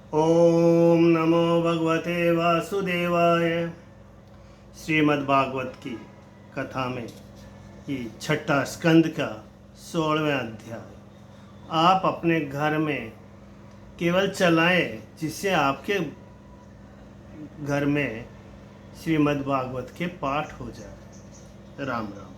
ओम नमो भगवते वासुदेवाय। श्रीमद्भागवत की कथा में ये छठा स्कंद का 16वां अध्याय। आप अपने घर में केवल चलाएं जिससे आपके घर में श्रीमद्भागवत के पाठ हो जाए। राम राम।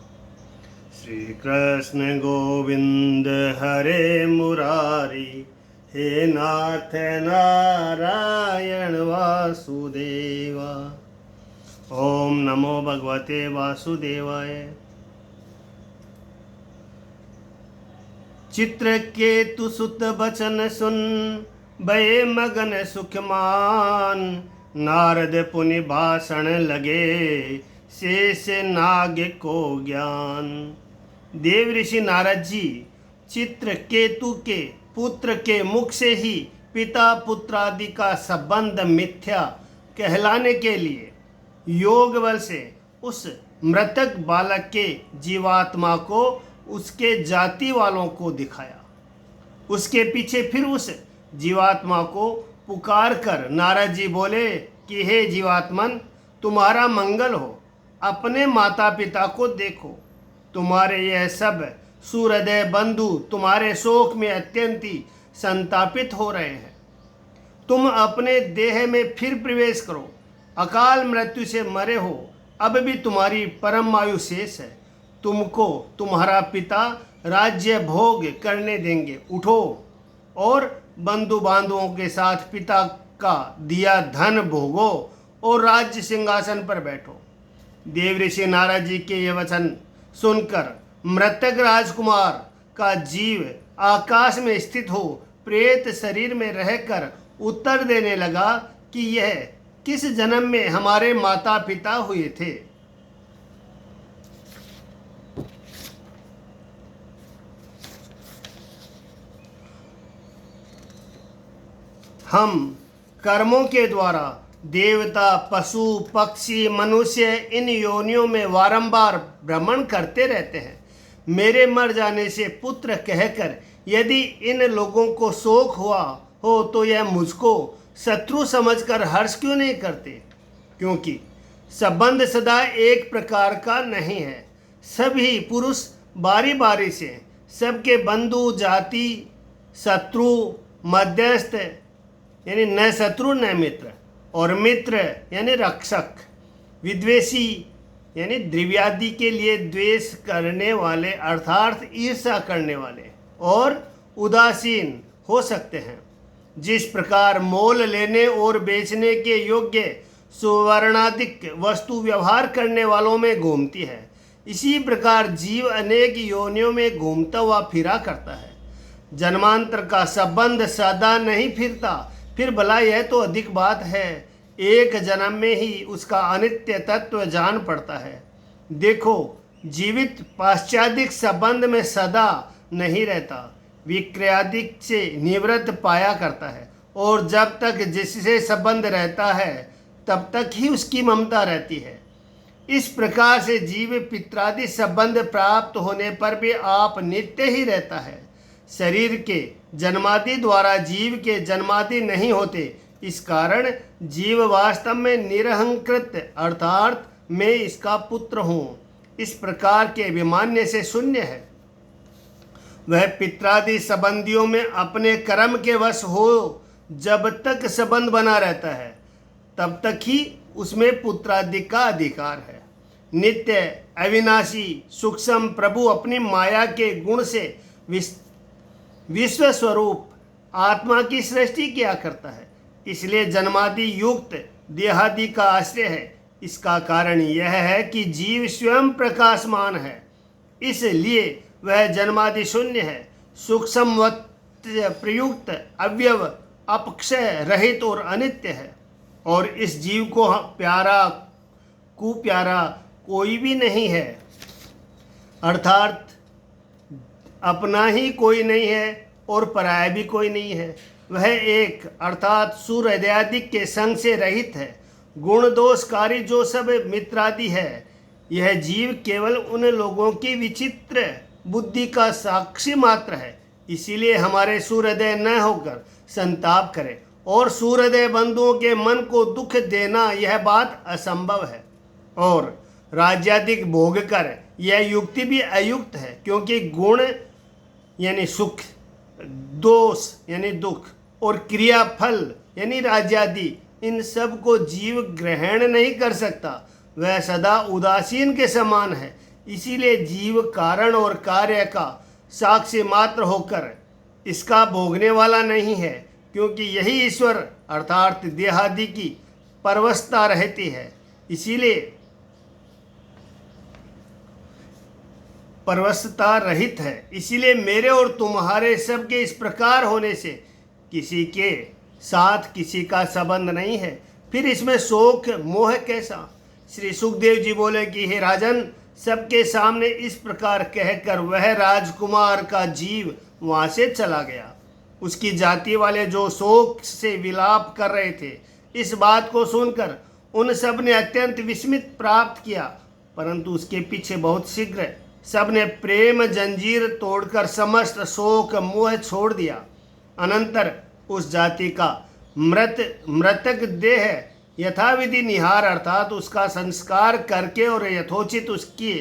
श्री कृष्ण गोविंद हरे मुरारी, हे नाथ नारायण वासुदेवा। ओम नमो भगवते वासुदेवाय। चित्रकेतु सुत बचन सुन, भये मगन सुखमान। नारद पुनि भाषण लगे, शेष नाग को ज्ञान। देव ऋषि नारद जी चित्रकेतु के पुत्र के मुख से ही पिता पुत्र आदि का संबंध मिथ्या कहलाने के लिए योग बल से उस मृतक बालक के जीवात्मा को उसके जाति वालों को दिखाया। उसके पीछे फिर उस जीवात्मा को पुकार कर नारद जी बोले कि हे जीवात्मन, तुम्हारा मंगल हो, अपने माता पिता को देखो। तुम्हारे यह सब सुहृदय बंधु तुम्हारे शोक में अत्यंत ही संतापित हो रहे हैं। तुम अपने देह में फिर प्रवेश करो। अकाल मृत्यु से मरे हो, अब भी तुम्हारी परम आयु शेष है। तुमको तुम्हारा पिता राज्य भोग करने देंगे। उठो और बंधु बांधवों के साथ पिता का दिया धन भोगो और राज्य सिंहासन पर बैठो। देव ऋषि नारद जी के ये वचन सुनकर मृतक राजकुमार का जीव आकाश में स्थित हो प्रेत शरीर में रहकर उत्तर देने लगा कि यह किस जन्म में हमारे माता पिता हुए थे। हम कर्मों के द्वारा देवता, पशु, पक्षी, मनुष्य इन योनियों में बारंबार भ्रमण करते रहते हैं। मेरे मर जाने से पुत्र कहकर यदि इन लोगों को शोक हुआ हो तो यह मुझको शत्रु समझकर हर्ष क्यों नहीं करते? क्योंकि संबंध सदा एक प्रकार का नहीं है। सभी पुरुष बारी बारी से सबके बंधु, जाति, शत्रु, मध्यस्थ यानी न शत्रु न मित्र, और मित्र यानी रक्षक, विद्वेषी यानी द्रव्यादि के लिए द्वेष करने वाले अर्थात ईर्ष्या करने वाले, और उदासीन हो सकते हैं। जिस प्रकार मोल लेने और बेचने के योग्य सुवर्णाधिक वस्तु व्यवहार करने वालों में घूमती है, इसी प्रकार जीव अनेक योनियों में घूमता हुआ फिरा करता है। जन्मांतर का संबंध सदा नहीं फिरता, फिर भला यह तो अधिक बात है, एक जन्म में ही उसका अनित्य तत्व जान पड़ता है। देखो, जीवित पाश्चादिक संबंध में सदा नहीं रहता, विक्रयादिक से निवृत्त पाया करता है, और जब तक जिससे संबंध रहता है तब तक ही उसकी ममता रहती है। इस प्रकार से जीव पित्रादि संबंध प्राप्त होने पर भी आप नित्य ही रहता है। शरीर के जन्मादि द्वारा जीव के जन्मादि नहीं होते, इस कारण जीव वास्तव में निरहंकृत अर्थात मैं इसका पुत्र हूँ इस प्रकार के अभिमान्य से शून्य है। वह पित्रादि संबंधियों में अपने कर्म के वश हो, जब तक संबंध बना रहता है तब तक ही उसमें पुत्रादि का अधिकार है। नित्य अविनाशी सूक्ष्म प्रभु अपनी माया के गुण से विश्व स्वरूप आत्मा की सृष्टि किया करता है, इसलिए जन्मादि युक्त देहादि का आश्रय है। इसका कारण यह है कि जीव स्वयं प्रकाशमान है, इसलिए वह जन्मादि शून्य है, सूक्ष्म प्रयुक्त, अव्यव, अपक्षय रहित और अनित्य है। और इस जीव को प्यारा कुप्यारा कोई भी नहीं है, अर्थात अपना ही कोई नहीं है और पराया भी कोई नहीं है। वह एक अर्थात सूर्यदयादिक के संग से रहित है। गुण दोषकारी जो सब मित्रादि है, यह जीव केवल उन लोगों की विचित्र बुद्धि का साक्षी मात्र है। इसीलिए हमारे सूर्योदय न होकर संताप करे और सूर्योदय बंधुओं के मन को दुख देना यह बात असंभव है। और राज्याधिक भोग कर यह युक्ति भी अयुक्त है, क्योंकि गुण यानी सुख, दोष यानी दुख और क्रिया फल यानी राज्यादि, इन सब को जीव ग्रहण नहीं कर सकता। वह सदा उदासीन के समान है। इसीलिए जीव कारण और कार्य का साक्षी मात्र होकर इसका भोगने वाला नहीं है, क्योंकि यही ईश्वर अर्थात देहादि की परवशता रहती है। इसीलिए परवशता रहित है। इसीलिए मेरे और तुम्हारे सबके इस प्रकार होने से किसी के साथ किसी का संबंध नहीं है। फिर इसमें शोक मोह कैसा? श्री सुखदेव जी बोले कि हे राजन, सबके सामने इस प्रकार कहकर वह राजकुमार का जीव वहां से चला गया। उसकी जाति वाले जो शोक से विलाप कर रहे थे, इस बात को सुनकर उन सब ने अत्यंत विस्मित प्राप्त किया, परंतु उसके पीछे बहुत शीघ्र सब ने प्रेम जंजीर तोड़कर समस्त शोक मोह छोड़ दिया। अनंतर उस जाति का मृतक देह यथाविधि निहार अर्थात उसका संस्कार करके और यथोचित उसकी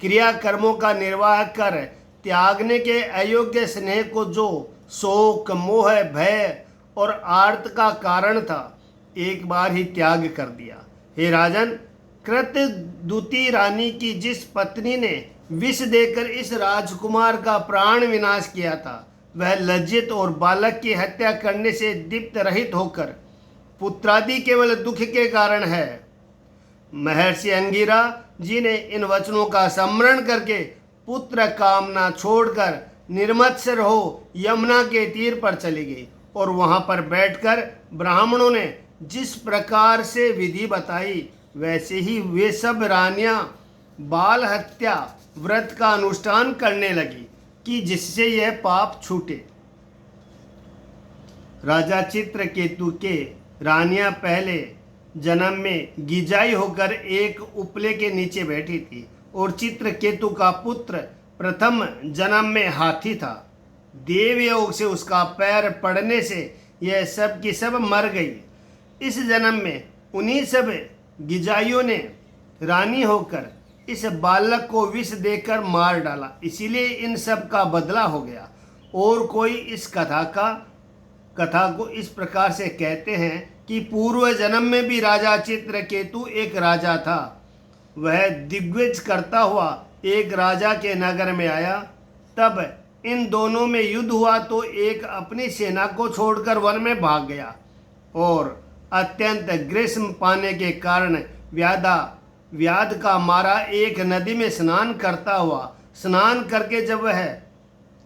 क्रिया कर्मों का निर्वाह कर त्यागने के अयोग्य स्नेह को, जो शोक मोह भय और आर्त का कारण था, एक बार ही त्याग कर दिया। हे राजन, कृतदूती रानी की जिस पत्नी ने विष देकर इस राजकुमार का प्राण विनाश किया था, वह लज्जित और बालक की हत्या करने से दीप्त रहित होकर पुत्रादि केवल दुख के कारण है। महर्षि अंगिरा जी ने इन वचनों का स्मरण करके पुत्र कामना छोड़कर निर्मत्सर हो यमुना के तीर पर चली गई और वहां पर बैठकर ब्राह्मणों ने जिस प्रकार से विधि बताई, वैसे ही वे सब रानियां बाल हत्या व्रत का अनुष्ठान करने लगी कि जिससे यह पाप छूटे। राजा चित्रकेतु के रानियां पहले जन्म में गिजाई होकर एक उपले के नीचे बैठी थी और चित्रकेतु का पुत्र प्रथम जन्म में हाथी था। देवयोग से उसका पैर पड़ने से यह सब की सब मर गई। इस जन्म में उन्हीं सब गिजाइयों ने रानी होकर इस बालक को विष देकर मार डाला। इसीलिए इन सब का बदला हो गया। और कोई इस कथा को इस प्रकार से कहते हैं कि पूर्व जन्म में भी राजा चित्रकेतु एक राजा था। वह दिग्विजय करता हुआ एक राजा के नगर में आया। तब इन दोनों में युद्ध हुआ तो एक अपनी सेना को छोड़कर वन में भाग गया और अत्यंत ग्रीष्म पाने के कारण व्याध का मारा एक नदी में स्नान करता हुआ, स्नान करके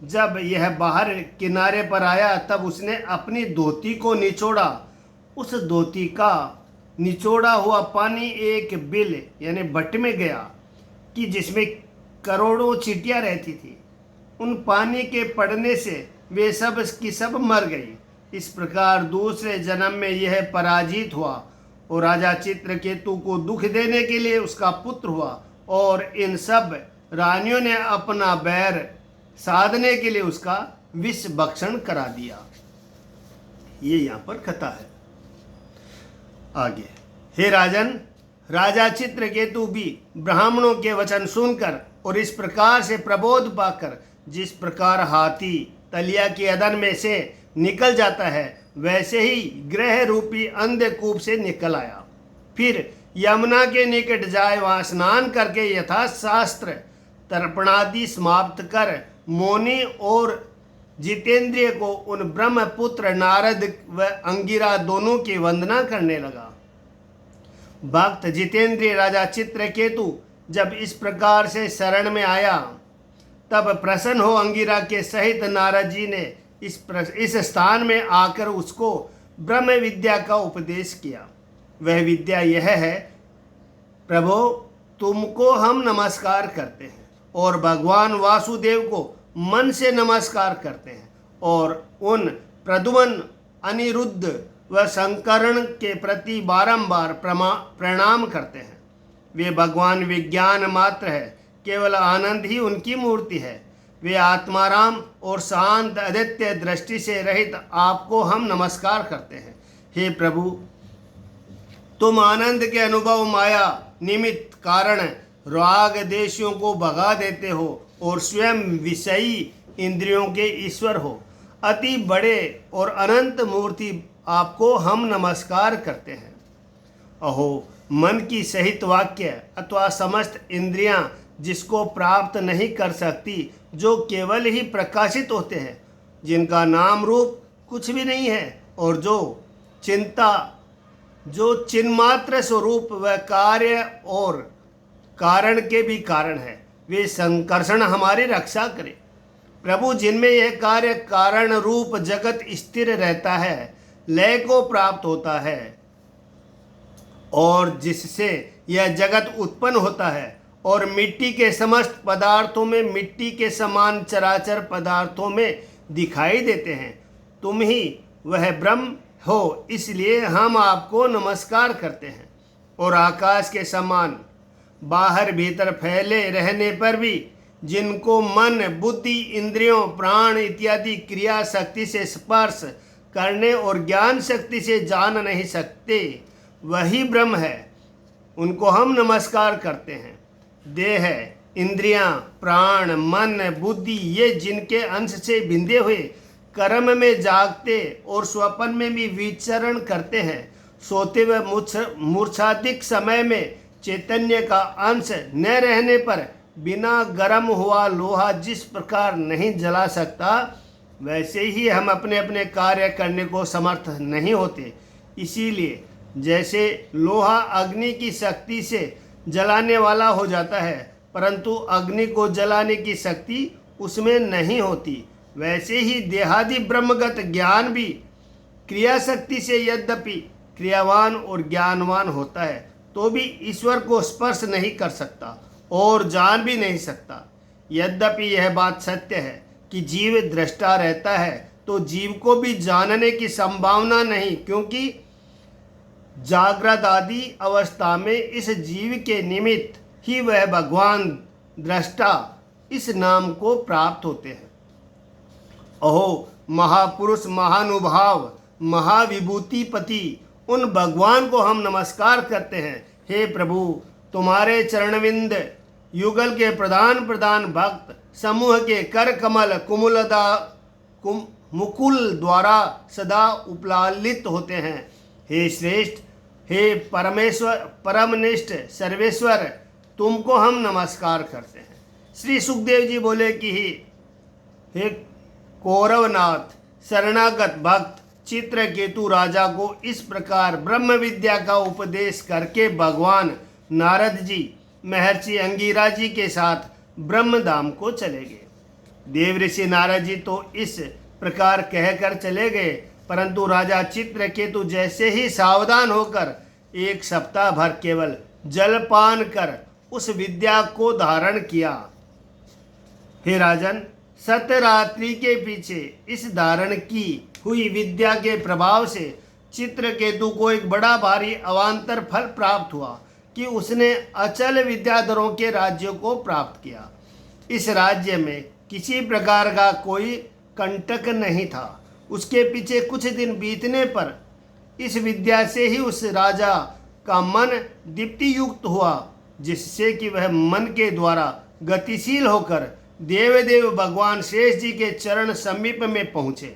जब यह बाहर किनारे पर आया, तब उसने अपनी धोती को निचोड़ा। उस धोती का निचोड़ा हुआ पानी एक बिल यानी भट्ट में गया कि जिसमें करोड़ों चींटियां रहती थी। उन पानी के पड़ने से वे सब की सब मर गई। इस प्रकार दूसरे जन्म में यह पराजित हुआ और राजा चित्रकेतु को दुख देने के लिए उसका पुत्र हुआ और इन सब रानियों ने अपना बैर साधने के लिए उसका विष भक्षण करा दिया। ये यहाँ पर कथा है। आगे, हे राजन, राजा चित्रकेतु भी ब्राह्मणों के वचन सुनकर और इस प्रकार से प्रबोध पाकर, जिस प्रकार हाथी तलिया की अदन में से निकल जाता है, वैसे ही ग्रह रूपी अंधकूप से निकल आया। फिर यमुना के निकट जाए, वहां स्नान करके यथाशास्त्र तर्पणादि समाप्त कर मौनी और जितेंद्रिय को उन ब्रह्मपुत्र नारद व अंगिरा दोनों की वंदना करने लगा। भक्त जितेंद्रिय राजा चित्रकेतु जब इस प्रकार से शरण में आया, तब प्रसन्न हो अंगिरा के सहित नारद जी ने इस स्थान में आकर उसको ब्रह्म विद्या का उपदेश किया। वह विद्या यह है, प्रभु तुमको हम नमस्कार करते हैं और भगवान वासुदेव को मन से नमस्कार करते हैं और उन प्रद्युम्न, अनिरुद्ध व शंकरण के प्रति बारंबार प्रणाम करते हैं। वे भगवान विज्ञान मात्र है, केवल आनंद ही उनकी मूर्ति है। वे आत्माराम और शांत आदित्य दृष्टि से रहित आपको हम नमस्कार करते हैं। हे प्रभु, तुम आनंद के अनुभव माया निमित्त कारण राग देशियों को भगा देते हो और स्वयं विषयी इंद्रियों के ईश्वर हो। अति बड़े और अनंत मूर्ति आपको हम नमस्कार करते हैं। अहो, मन की सहित वाक्य अथवा समस्त इंद्रियां जिसको प्राप्त नहीं कर सकती, जो केवल ही प्रकाशित होते हैं, जिनका नाम रूप कुछ भी नहीं है और जो चिन्मात्र स्वरूप व कार्य और कारण के भी कारण है, वे संकर्षण हमारी रक्षा करें। प्रभु, जिनमें यह कार्य कारण रूप जगत स्थिर रहता है, लय को प्राप्त होता है और जिससे यह जगत उत्पन्न होता है और मिट्टी के समस्त पदार्थों में मिट्टी के समान चराचर पदार्थों में दिखाई देते हैं, तुम ही वह ब्रह्म हो। इसलिए हम आपको नमस्कार करते हैं। और आकाश के समान बाहर भीतर फैले रहने पर भी, जिनको मन बुद्धि इंद्रियों प्राण इत्यादि क्रिया शक्ति से स्पर्श करने और ज्ञान शक्ति से जान नहीं सकते, वही ब्रह्म है, उनको हम नमस्कार करते हैं। देह, इंद्रियां, प्राण, मन, बुद्धि ये जिनके अंश से बिंदे हुए कर्म में जागते और स्वप्न में भी विचरण करते हैं, सोते व मूर्छाधिक समय में चैतन्य का अंश न रहने पर बिना गर्म हुआ लोहा जिस प्रकार नहीं जला सकता, वैसे ही हम अपने अपने कार्य करने को समर्थ नहीं होते। इसीलिए जैसे लोहा अग्नि की शक्ति से जलाने वाला हो जाता है, परंतु अग्नि को जलाने की शक्ति उसमें नहीं होती, वैसे ही देहादि ब्रह्मगत ज्ञान भी क्रिया शक्ति से यद्यपि क्रियावान और ज्ञानवान होता है, तो भी ईश्वर को स्पर्श नहीं कर सकता और जान भी नहीं सकता। यद्यपि यह बात सत्य है कि जीव दृष्टा रहता है, तो जीव को भी जानने की संभावना नहीं, क्योंकि जागृत आदि अवस्था में इस जीव के निमित्त ही वह भगवान दृष्टा इस नाम को प्राप्त होते हैं। अहो, महापुरुष, महानुभाव, महाविभूतिपति, उन भगवान को हम नमस्कार करते हैं। हे प्रभु, तुम्हारे चरणविंद युगल के प्रधान प्रधान भक्त समूह के कर कमल मुकुल द्वारा सदा उपलालित होते हैं। हे श्रेष्ठ, हे परमेश्वर, परमनिष्ठ सर्वेश्वर, तुमको हम नमस्कार करते हैं। श्री सुखदेव जी बोले कि हे कौरवनाथ, शरणागत भक्त चित्रकेतु राजा को इस प्रकार ब्रह्म विद्या का उपदेश करके भगवान नारद जी महर्षि अंगिरा जी के साथ ब्रह्मधाम को चले गए। देवऋषि नारद जी तो इस प्रकार कहकर चले गए, परंतु राजा चित्रकेतु जैसे ही सावधान होकर 1 सप्ताह भर केवल जलपान कर उस विद्या को धारण किया। हे राजन, सतरात्रि के पीछे इस धारण की हुई विद्या के प्रभाव से चित्रकेतु को एक बड़ा भारी अवान्तर फल प्राप्त हुआ कि उसने अचल विद्याधरों के राज्य को प्राप्त किया। इस राज्य में किसी प्रकार का कोई कंटक नहीं था। उसके पीछे कुछ दिन बीतने पर इस विद्या से ही उस राजा का मन दीप्ति युक्त हुआ, जिससे कि वह मन के द्वारा गतिशील होकर देवदेव भगवान शेष जी के चरण समीप में पहुँचे।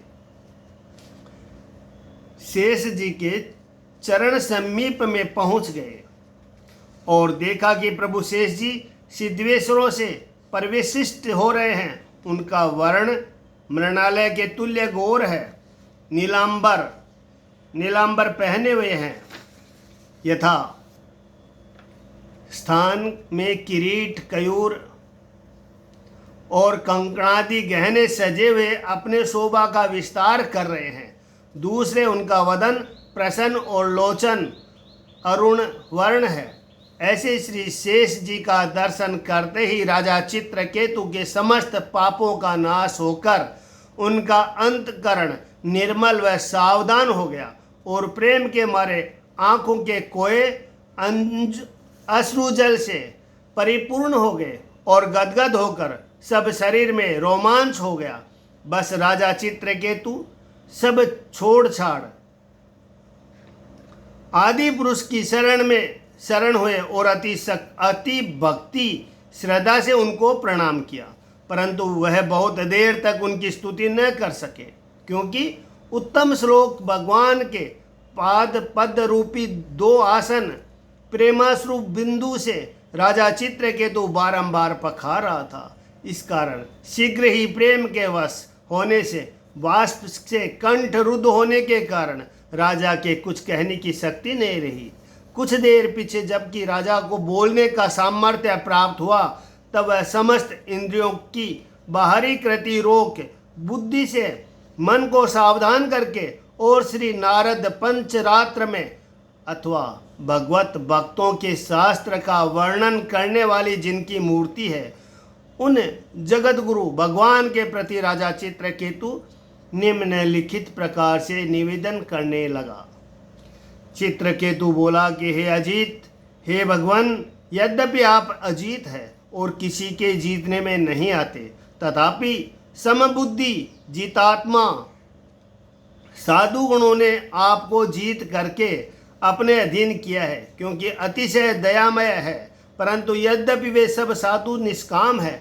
शेष जी के चरण समीप में पहुँच गए और देखा कि प्रभु शेष जी सिद्धेश्वरों से परिवेशिष्ट हो रहे हैं। उनका वर्ण मृणालय के तुल्य गौर है, नीलांबर पहने हुए हैं। यथा स्थान में किरीट, कयूर और कंकणादि गहने सजे हुए अपने शोभा का विस्तार कर रहे हैं। दूसरे, उनका वदन प्रसन्न और लोचन अरुण वर्ण है। ऐसे श्री शेष जी का दर्शन करते ही राजा चित्रकेतु के समस्त पापों का नाश होकर उनका अंतकरण निर्मल व सावधान हो गया और प्रेम के मारे आँखों के कोए अश्रुजल से परिपूर्ण हो गए और गदगद होकर सब शरीर में रोमांच हो गया। बस राजा चित्रकेतु सब छोड़ छाड़ आदि पुरुष की शरण हुए और अति भक्ति श्रद्धा से उनको प्रणाम किया, परंतु वह बहुत देर तक उनकी स्तुति न कर सके, क्योंकि उत्तम श्लोक भगवान के पद रूपी 2 आसन प्रेमाश्रु बिंदु से राजा चित्रकेतु बारंबार पखार रहा था। इस कारण शीघ्र ही प्रेम के वश होने से वाष्प से कंठ रुद्ध होने के कारण राजा के कुछ कहने की शक्ति नहीं रही। कुछ देर पीछे जबकि राजा को बोलने का सामर्थ्य प्राप्त हुआ, तब वह समस्त इंद्रियों की बाहरी कृति रोक बुद्धि से मन को सावधान करके और श्री नारद पंचरात्र में अथवा भगवत भक्तों के शास्त्र का वर्णन करने वाली जिनकी मूर्ति है, उन जगत गुरु भगवान के प्रति राजा चित्रकेतु निम्नलिखित प्रकार से निवेदन करने लगा। चित्रकेतु बोला कि हे अजीत, हे भगवान, यद्यपि आप अजीत है और किसी के जीतने में नहीं आते, तथापि समबुद्धि जीतात्मा साधु गुणों ने आपको जीत करके अपने अधीन किया है, क्योंकि अतिशय दयामय है। परंतु यद्यपि वे सब साधु निष्काम है,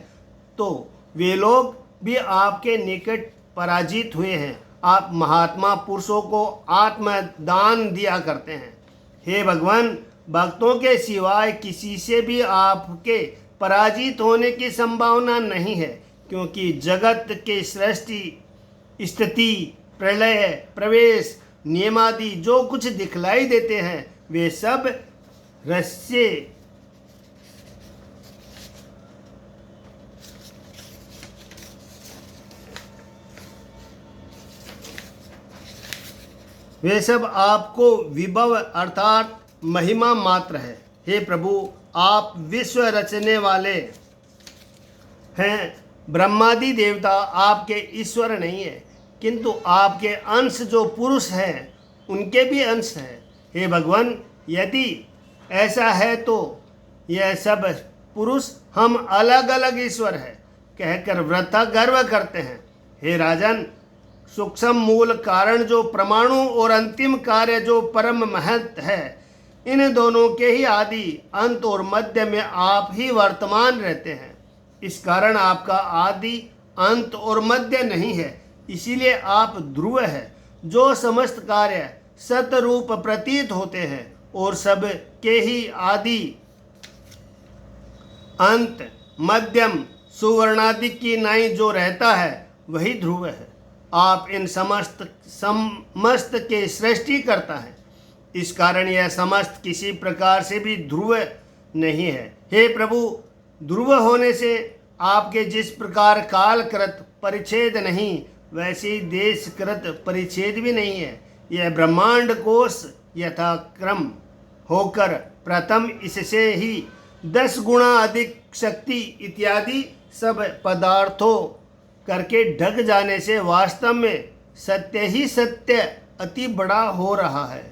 तो वे लोग भी आपके निकट पराजित हुए हैं। आप महात्मा पुरुषों को आत्मदान दिया करते हैं। हे भगवान, भक्तों के सिवाय किसी से भी आपके पराजित होने की संभावना नहीं है, क्योंकि जगत के सृष्टि, स्थिति, प्रलय, प्रवेश, नियमादि जो कुछ दिखलाई देते हैं, वे सब रहस्य वे सब आपको विभव अर्थात महिमा मात्र है। हे प्रभु, आप विश्व रचने वाले हैं। ब्रह्मादि देवता आपके ईश्वर नहीं है, किंतु आपके अंश जो पुरुष हैं उनके भी अंश हैं। हे भगवान, यदि ऐसा है तो यह सब पुरुष हम अलग अलग ईश्वर है कहकर वृथा गर्व करते हैं। हे राजन, सूक्ष्म मूल कारण जो परमाणु और अंतिम कार्य जो परम महत है, इन दोनों के ही आदि अंत और मध्य में आप ही वर्तमान रहते हैं। इस कारण आपका आदि अंत और मध्य नहीं है, इसीलिए आप ध्रुव है, जो समस्त कार्य सतरूप प्रतीत होते हैं और सब के ही आदि अंत मध्यम सुवर्णादि की नाई जो रहता है, वही ध्रुव है। आप इन समस्त के सृष्टि करता है, इस कारण यह समस्त किसी प्रकार से भी ध्रुव नहीं है। हे प्रभु, ध्रुव होने से आपके जिस प्रकार कालकृत परिच्छेद नहीं, वैसे ही देशकृत परिच्छेद भी नहीं है। यह ब्रह्मांड कोश यथाक्रम होकर प्रथम इससे ही 10 गुणा अधिक शक्ति इत्यादि सब पदार्थों करके ढक जाने से वास्तव में सत्य ही सत्य अति बड़ा हो रहा है।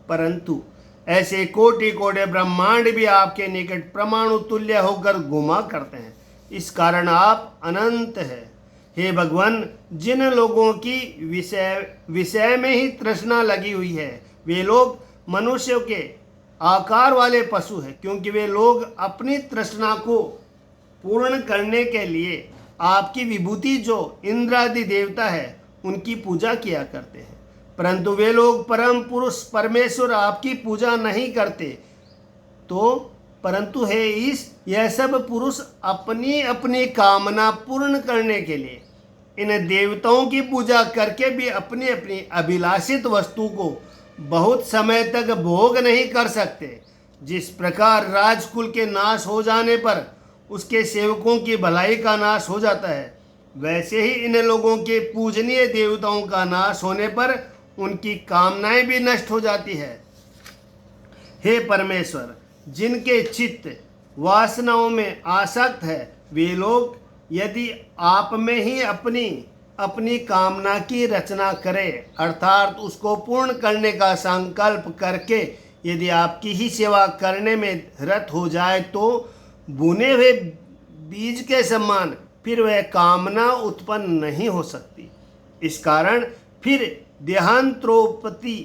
परंतु ऐसे कोटि कोटि ब्रह्मांड भी आपके निकट परमाणु तुल्य होकर घुमा करते हैं, इस कारण आप अनंत है। हे भगवान, जिन लोगों की विषय में ही तृष्णा लगी हुई है, वे लोग मनुष्यों के आकार वाले पशु हैं, क्योंकि वे लोग अपनी तृष्णा को पूर्ण करने के लिए आपकी विभूति जो इंद्रादि देवता है उनकी पूजा किया करते हैं। परंतु वे लोग परम पुरुष परमेश्वर आपकी पूजा नहीं करते, तो परंतु है यह सब पुरुष अपनी अपनी कामना पूर्ण करने के लिए इन देवताओं की पूजा करके भी अपनी अपनी अभिलाषित वस्तु को बहुत समय तक भोग नहीं कर सकते। जिस प्रकार राजकुल के नाश हो जाने पर उसके सेवकों की भलाई का नाश हो जाता है, वैसे ही इन लोगों के पूजनीय देवताओं का नाश होने पर उनकी कामनाएं भी नष्ट हो जाती है। हे परमेश्वर, जिनके चित्त वासनाओं में आसक्त है, वे लोग यदि आप में ही अपनी कामना की रचना करें, अर्थात उसको पूर्ण करने का संकल्प करके यदि आपकी ही सेवा करने में रत हो जाए, तो बुने हुए बीज के समान फिर वह कामना उत्पन्न नहीं हो सकती। इस कारण फिर देहांतरोपत्ति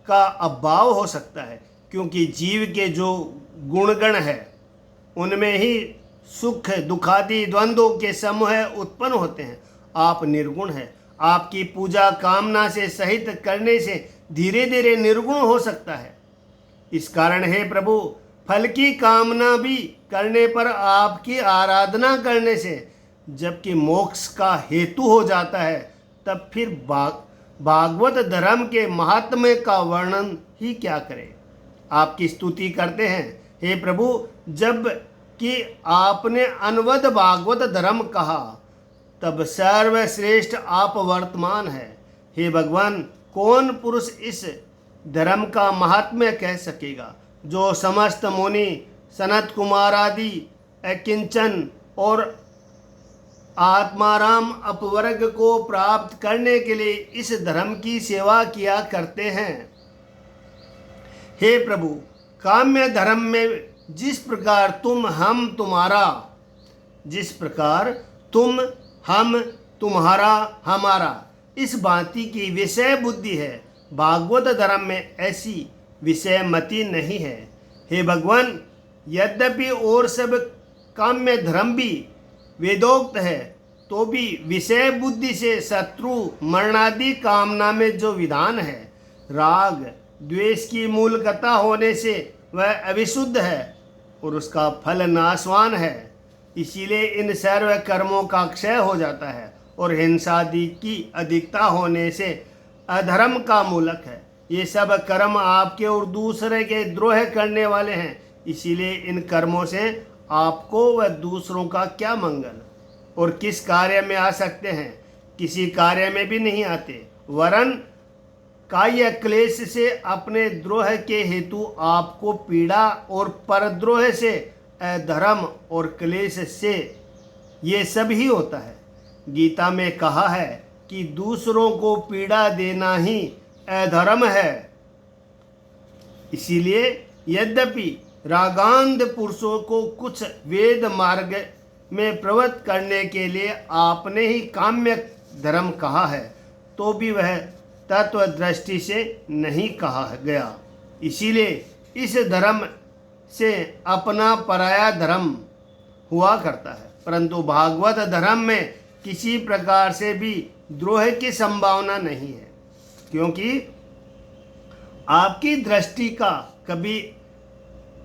का अभाव हो सकता है, क्योंकि जीव के जो गुणगण है उनमें ही सुख दुखादि द्वंद्वों के समूह उत्पन्न होते हैं। आप निर्गुण हैं। आपकी पूजा कामना से सहित करने से धीरे धीरे निर्गुण हो सकता है। इस कारण हे प्रभु, फल की कामना भी करने पर आपकी आराधना करने से जबकि मोक्ष का हेतु हो जाता है, तब फिर भागवत धर्म के महात्म्य का वर्णन ही क्या करें। आपकी स्तुति करते हैं हे प्रभु, जब कि आपने अनवद भागवत धर्म कहा तब सर्वश्रेष्ठ आप वर्तमान है। हे भगवान, कौन पुरुष इस धर्म का महात्म्य कह सकेगा जो समस्त मुनि सनत कुमार आदि अकिंचन और आत्माराम अपवर्ग को प्राप्त करने के लिए इस धर्म की सेवा किया करते हैं। हे प्रभु, काम्य धर्म में जिस प्रकार तुम हम तुम्हारा, जिस प्रकार तुम हम तुम्हारा हमारा इस भांति की विषय बुद्धि है, भागवत धर्म में ऐसी विषय मति नहीं है। हे भगवान, यद्यपि और सब काम्य धर्म भी वेदोक्त है, तो भी विषय बुद्धि से शत्रु मरणादि कामना में जो विधान है, राग द्वेष की मूलकता होने से वह अविशुद्ध है और उसका फल नाशवान है। इसीलिए इन सर्व कर्मों का क्षय हो जाता है और हिंसादि की अधिकता होने से अधर्म का मूलक है। ये सब कर्म आपके और दूसरे के द्रोह करने वाले हैं। इसीलिए इन कर्मों से आपको व दूसरों का क्या मंगल और किस कार्य में आ सकते हैं? किसी कार्य में भी नहीं आते। वरन काय क्लेश से अपने द्रोह के हेतु आपको पीड़ा और परद्रोह से अधर्म और क्लेश से ये सब ही होता है। गीता में कहा है कि दूसरों को पीड़ा देना ही अधर्म है। इसीलिए यद्यपि रागांध पुरुषों को कुछ वेद मार्ग में प्रवृत्त करने के लिए आपने ही काम्य धर्म कहा है, तो भी वह तत्व दृष्टि से नहीं कहा गया। इसीलिए इस धर्म से अपना पराया धर्म हुआ करता है। परंतु भागवत धर्म में किसी प्रकार से भी द्रोह की संभावना नहीं है, क्योंकि आपकी दृष्टि का कभी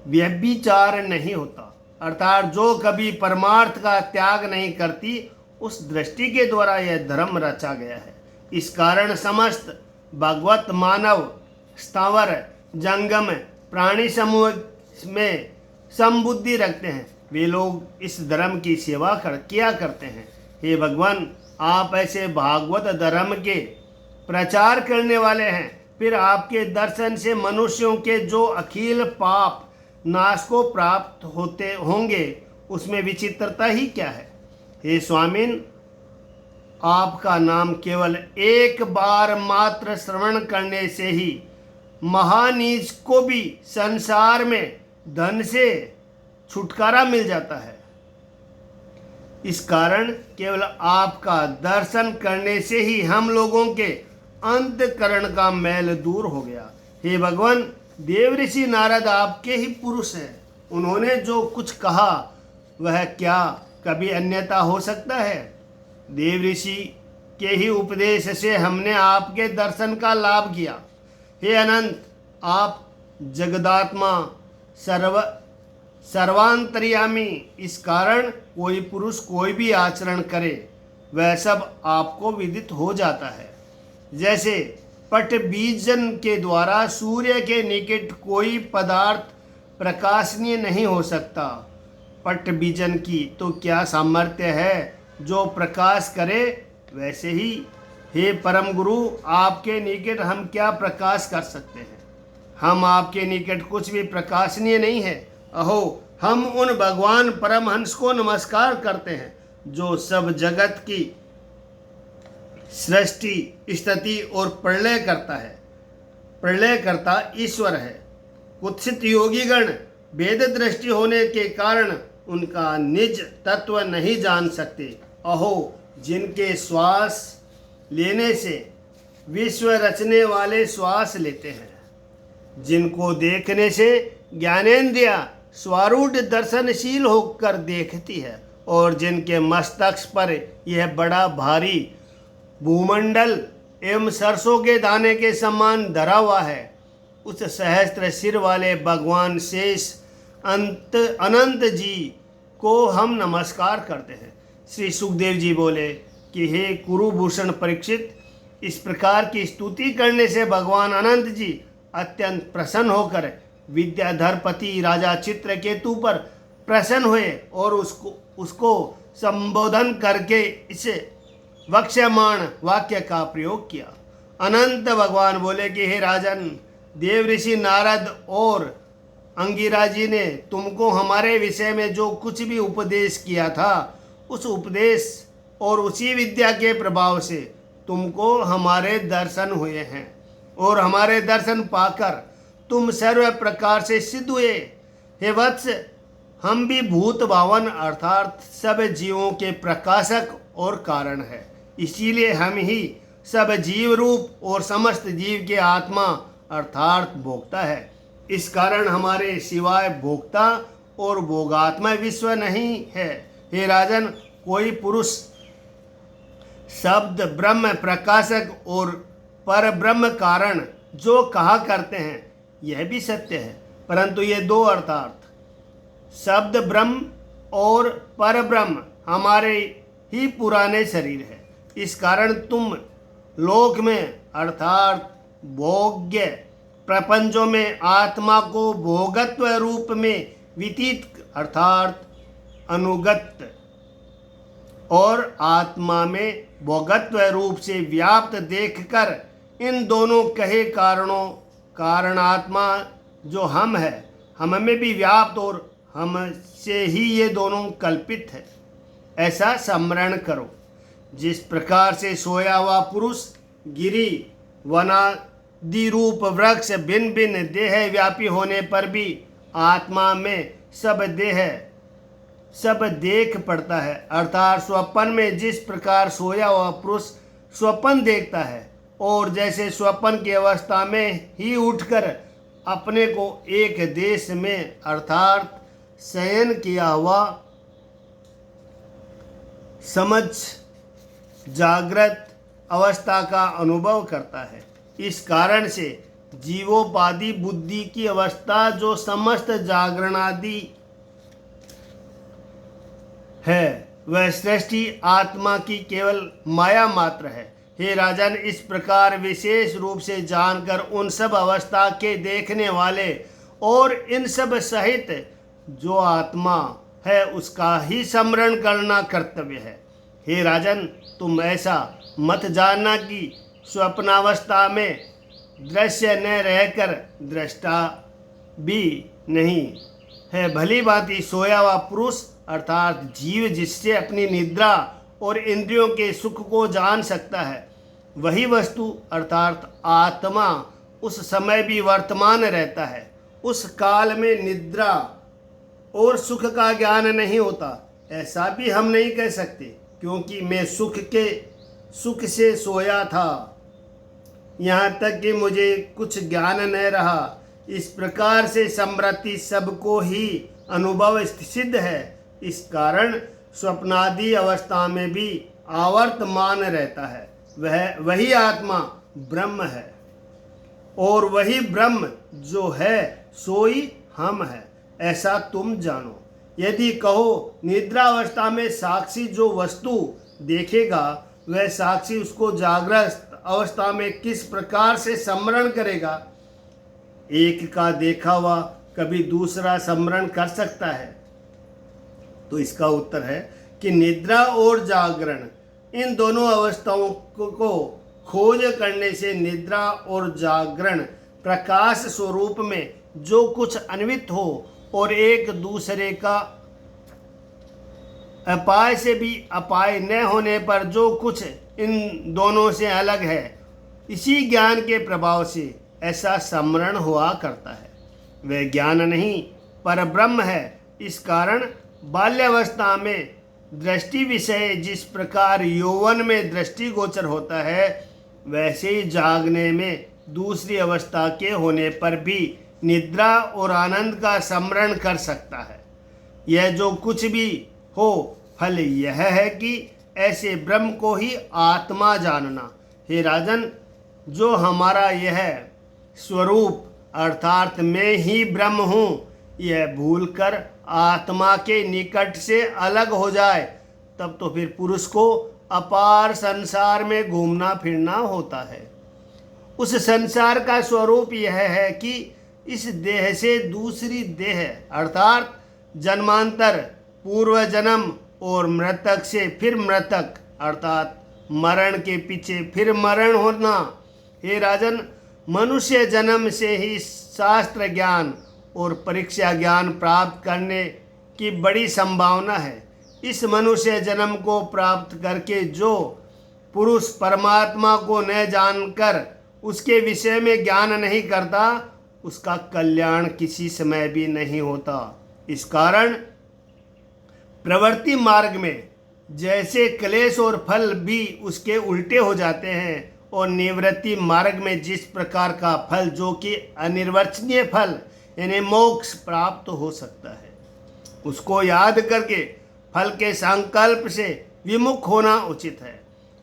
व्यभिचार नहीं होता। अर्थात जो कभी परमार्थ का त्याग नहीं करती, उस दृष्टि के द्वारा यह धर्म रचा गया है। इस कारण समस्त भगवत मानव स्थावर जंगम प्राणी समूह में समबुद्धि रखते हैं, वे लोग इस धर्म की सेवा किया करते हैं। हे भगवान, आप ऐसे भागवत धर्म के प्रचार करने वाले हैं, फिर आपके दर्शन से मनुष्यों के जो अखिल पाप नाश को प्राप्त होते होंगे, उसमें विचित्रता ही क्या है। हे स्वामिन, आपका नाम केवल एक बार मात्र श्रवण करने से ही महानीच को भी संसार में धन से छुटकारा मिल जाता है। इस कारण केवल आपका दर्शन करने से ही हम लोगों के अंतकरण का मैल दूर हो गया। हे भगवान, देव ऋषि नारद आपके ही पुरुष हैं। उन्होंने जो कुछ कहा वह क्या कभी अन्यथा हो सकता है? देव ऋषि के ही उपदेश से हमने आपके दर्शन का लाभ किया। हे अनंत, आप जगदात्मा सर्वांतर्यामी, इस कारण कोई पुरुष कोई भी आचरण करे वह सब आपको विदित हो जाता है। जैसे पट बीजन के द्वारा सूर्य के निकट कोई पदार्थ प्रकाशनीय नहीं हो सकता, पट बीजन की तो क्या सामर्थ्य है जो प्रकाश करे। वैसे ही हे परम गुरु, आपके निकट हम क्या प्रकाश कर सकते हैं? हम आपके निकट कुछ भी प्रकाशनीय नहीं है। अहो, हम उन भगवान परमहंस को नमस्कार करते हैं जो सब जगत की सृष्टि स्थिति और प्रलय करता है, प्रलय करता ईश्वर है। कुत्सित योगीगण वेद दृष्टि होने के कारण उनका निज तत्व नहीं जान सकते, अहो, जिनके श्वास लेने से विश्व रचने वाले श्वास लेते हैं, जिनको देखने से ज्ञानेंद्रिया स्वारूढ़ दर्शनशील होकर देखती है, और जिनके मस्तक पर यह बड़ा भारी भूमंडल एवं सरसों के दाने के समान धरा हुआ है, उस सहस्त्र सिर वाले भगवान शेष अनंत जी को हम नमस्कार करते हैं। श्री सुखदेव जी बोले कि हे कुरुभूषण परीक्षित, इस प्रकार की स्तुति करने से भगवान अनंत जी अत्यंत प्रसन्न होकर विद्याधरपति राजा चित्रकेतु पर प्रसन्न हुए और उसको संबोधन करके इसे वक्ष्यमाण वाक्य का प्रयोग किया। अनंत भगवान बोले कि हे राजन, देव ऋषि नारद और अंगिरा जी ने तुमको हमारे विषय में जो कुछ भी उपदेश किया था, उस उपदेश और उसी विद्या के प्रभाव से तुमको हमारे दर्शन हुए हैं, और हमारे दर्शन पाकर तुम सर्व प्रकार से सिद्ध हुए। हे वत्स, हम भी भूत भावन अर्थात सब जीवों के प्रकाशक और कारण है, इसीलिए हम ही सब जीव रूप और समस्त जीव के आत्मा अर्थात भोक्ता है। इस कारण हमारे सिवाय भोक्ता और भोगात्मा विश्व नहीं है। हे राजन, कोई पुरुष शब्द ब्रह्म प्रकाशक और पर ब्रह्म कारण जो कहा करते हैं, यह भी सत्य है, परंतु ये दो अर्थात शब्द ब्रह्म और पर ब्रह्म हमारे ही पुराने शरीर है। इस कारण तुम लोक में अर्थात भोग्य प्रपंचों में आत्मा को भोगत्व रूप में व्यतीत अर्थात अनुगत और आत्मा में भोगत्व रूप से व्याप्त देखकर इन दोनों कहे कारणों कारणात्मा जो हम है, हम में भी व्याप्त और हमसे ही ये दोनों कल्पित है, ऐसा स्मरण करो। जिस प्रकार से सोया हुआ पुरुष गिरी वनादि रूप वृक्ष भिन्न भिन्न देह व्यापी होने पर भी आत्मा में सब देख पड़ता है, अर्थात स्वप्न में जिस प्रकार सोया हुआ पुरुष स्वप्न देखता है और जैसे स्वप्न की अवस्था में ही उठकर अपने को एक देश में अर्थात शयन किया हुआ समझ जागृत अवस्था का अनुभव करता है। इस कारण से जीवोपाधि बुद्धि की अवस्था जो समस्त जागरणादि है, वह सृष्टि आत्मा की केवल माया मात्र है। हे राजन, इस प्रकार विशेष रूप से जानकर उन सब अवस्था के देखने वाले और इन सब सहित जो आत्मा है उसका ही स्मरण करना कर्तव्य है। हे राजन, तुम ऐसा मत जानना कि स्वप्नावस्था में दृश्य न रहकर दृष्टा भी नहीं है। भली भांति सोया हुआ पुरुष अर्थात जीव जिससे अपनी निद्रा और इंद्रियों के सुख को जान सकता है, वही वस्तु अर्थात आत्मा उस समय भी वर्तमान रहता है। उस काल में निद्रा और सुख का ज्ञान नहीं होता, ऐसा भी हम नहीं कह सकते, क्योंकि मैं सुख से सोया था, यहाँ तक कि मुझे कुछ ज्ञान न रहा। इस प्रकार से समृद्धि सबको ही अनुभव सिद्ध है। इस कारण स्वप्नादि अवस्था में भी आवर्तमान रहता है। वही आत्मा ब्रह्म है, और वही ब्रह्म जो है सोई हम है, ऐसा तुम जानो। यदि कहो निद्रा अवस्था में साक्षी जो वस्तु देखेगा, वह साक्षी उसको जागृत अवस्था में किस प्रकार से स्मरण करेगा? एक का देखा हुआ कभी दूसरा स्मरण कर सकता है? तो इसका उत्तर है कि निद्रा और जागरण इन दोनों अवस्थाओं को खोज करने से निद्रा और जागरण प्रकाश स्वरूप में जो कुछ अन्वित हो और एक दूसरे का अपाय से भी अपाय न होने पर जो कुछ इन दोनों से अलग है, इसी ज्ञान के प्रभाव से ऐसा स्मरण हुआ करता है। वह ज्ञान नहीं पर ब्रह्म है। इस कारण बाल्यावस्था में दृष्टि विषय जिस प्रकार यौवन में दृष्टि गोचर होता है, वैसे ही जागने में दूसरी अवस्था के होने पर भी निद्रा और आनंद का स्मरण कर सकता है। यह जो कुछ भी हो, फल यह है कि ऐसे ब्रह्म को ही आत्मा जानना। हे राजन, जो हमारा यह स्वरूप अर्थात मैं ही ब्रह्म हूँ, यह भूलकर आत्मा के निकट से अलग हो जाए, तब तो फिर पुरुष को अपार संसार में घूमना फिरना होता है। उस संसार का स्वरूप यह है कि इस देह से दूसरी देह अर्थात जन्मांतर, पूर्व जन्म और मृतक से फिर मृतक अर्थात मरण के पीछे फिर मरण होना। हे राजन, मनुष्य जन्म से ही शास्त्र ज्ञान और परीक्षा ज्ञान प्राप्त करने की बड़ी संभावना है। इस मनुष्य जन्म को प्राप्त करके जो पुरुष परमात्मा को न जानकर उसके विषय में ज्ञान नहीं करता, उसका कल्याण किसी समय भी नहीं होता। इस कारण प्रवृत्ति मार्ग में जैसे क्लेश और फल भी उसके उल्टे हो जाते हैं, और निवृत्ति मार्ग में जिस प्रकार का फल जो कि अनिर्वचनीय फल यानी मोक्ष प्राप्त हो सकता है, उसको याद करके फल के संकल्प से विमुख होना उचित है।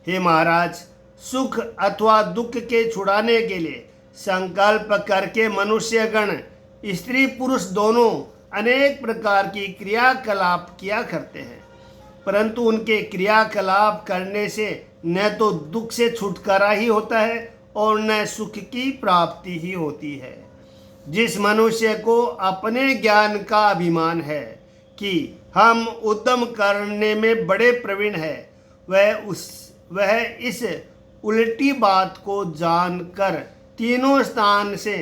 हे महाराज, सुख अथवा दुख के छुड़ाने के लिए संकल्प करके मनुष्यगण स्त्री पुरुष दोनों अनेक प्रकार की क्रियाकलाप किया करते हैं, परंतु उनके क्रियाकलाप करने से न तो दुख से छुटकारा ही होता है और न सुख की प्राप्ति ही होती है। जिस मनुष्य को अपने ज्ञान का अभिमान है कि हम उद्यम करने में बड़े प्रवीण है, वह इस उल्टी बात को जानकर तीनों स्थान से